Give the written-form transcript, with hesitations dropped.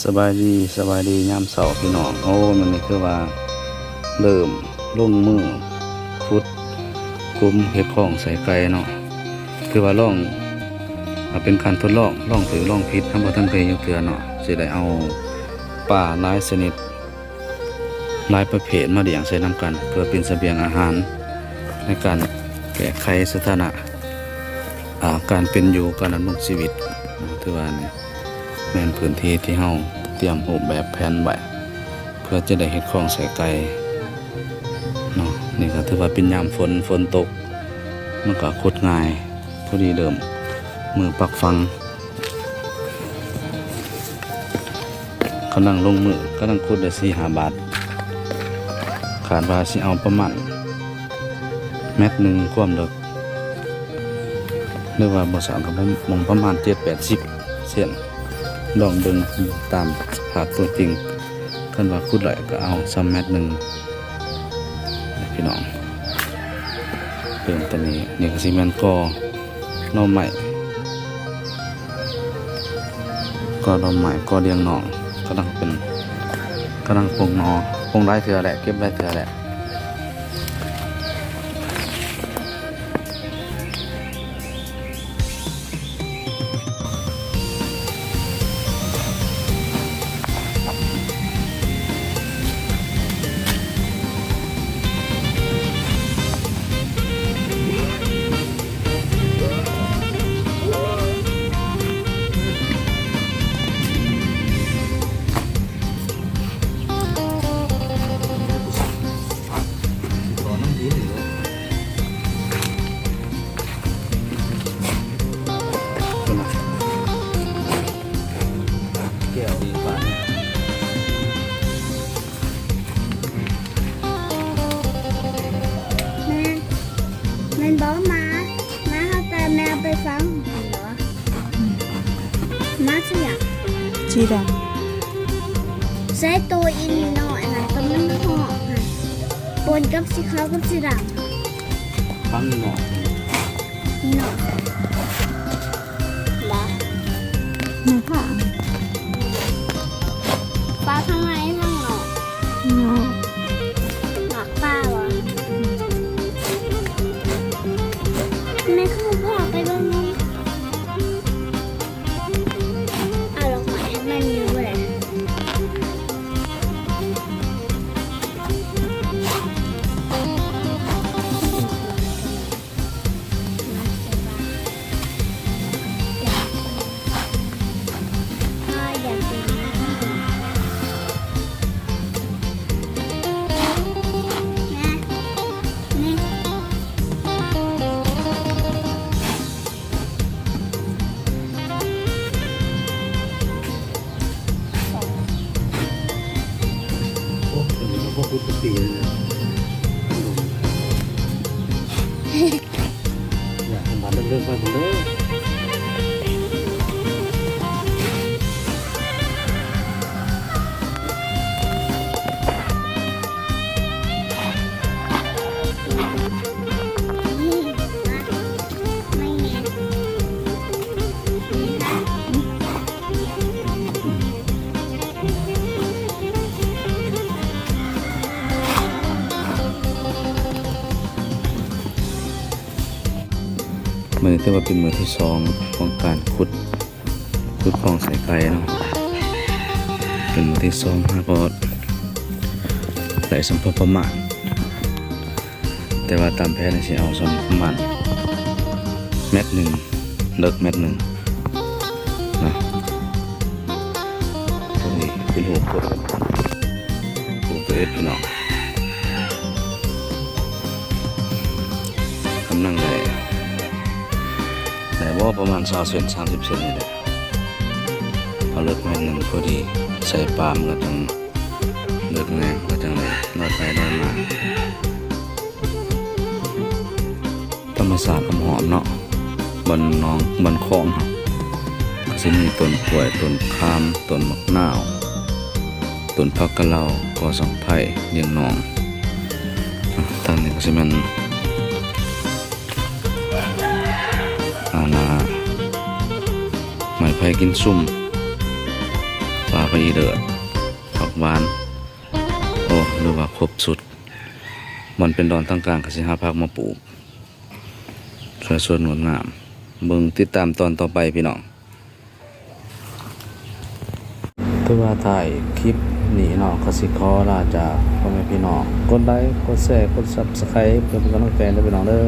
สบายดียามเสาร์พี่น้องโอ้มันนี่คือว่าเริ่มลงมือขุดคุ้มเห็ดของใส่ไก่เนาะคือว่าล่องเป็นการทดลองถือล่องพิษทำบ่ทันเคยยังเถื่อเนาะสิได้เอาปลาหลายชนิดหลายประเภทมาเลี้ยงใส่น้ำกันเพื่อเป็นเสบียงอาหารในการแก้ไขสถานะการเป็นอยู่การดำรงชีวิตถือว่าเนี่ยแม่นพื้นที่ที่เฮาเตรียมรูปแบบแผนไว้เพื่อจะได้เฮ็ดของใส่ไก่เนาะนี่ก็ถือว่าเป็นยามฝนตกมันก็ขุดง่ายพอดีเดิมมือปักฟังกำลังลงมือกำลังขุดได้4-5 บาทขาดว่าสิเอาประมาณเมตรหนึ่งความลึกหรือว่าบ่สามก็มองประมาณ7-80 เซนลองเบิ่งตามภาพตัวจริงคันว่าขุดไหลก็เอา3 เมตรหนึ่งพี่น้องเริ่มตอนนี้นี่ก็สิแม่นกอหน่อไม้ก็ดอกไม้ก็เลี้ยงหนองกำลังปงหนอปงได้เถื่อแหละเก็บได้เถื่อแหละแม่บอกมาเขาแต่แม่ไปฟังเหรอมาเสีย สีด ใส่ตัวอินหน่อยนะตัวมันห่อค่ะปนกับสีขาวกับสีด ฟังหนอ ำหน่อยบ้า ำในผ้า ปลาข้างในข้างนอก เนาะ หนักปลาวะแม่เข้าพ่อไปบ้างมั้งเอาดอกไม้ให้มันอยู่เลยอยากกินแม่ โอ้ยมันก็ขุดทุกปีเลยนะอยากทำบ้านเลิกๆไปหมดเลยมือที่ว่าเป็นมือที่2ของการขุดของใส่ไก่เนาะเป็นมือที่2ฮะก็ได้สมประมาณแต่ว่าตามแผนสิเอาสมประมาณเมตรหนึ่งเลิกเมตรหนึ่งนะตรงนี้เป็นหัวกดตัวเอสพี่น้องกำลังได้ว่าประมาณ20 เซน30 เซนนี่แหละเอาเลิกเมตรหนึ่งพอดีใส่ปาล์มก็ต้องเลิกแน่ก็จังเลยนอดไปนอดมาธรรมศาสตร์หอมเนาะบนน้องบนคลองครับก็จะมีต้นกล้วยต้นคามต้นมะนาวต้นผักกะเหล่าก็สองไผ่เลี้ยงน้องทางนี้ก็จะเป็นไม้ไผ่กินซุ่ม ปลาไปอีเดือดผักหวานโอ้หรือว่าครบสุดมันเป็นดอนตั้งกลางกสิหาพักมาปลูกช่วยส่วนงดงามเบิ่งติดตามตอนต่อไปพี่น้องถือว่าถ่ายคลิปนี้เนาะก็สิขอลาจากพ่อแม่พี่น้องกดไลค์กดแชร์กด Subscribe เพื่อเป็นกำลังใจให้พี่น้องเด้อ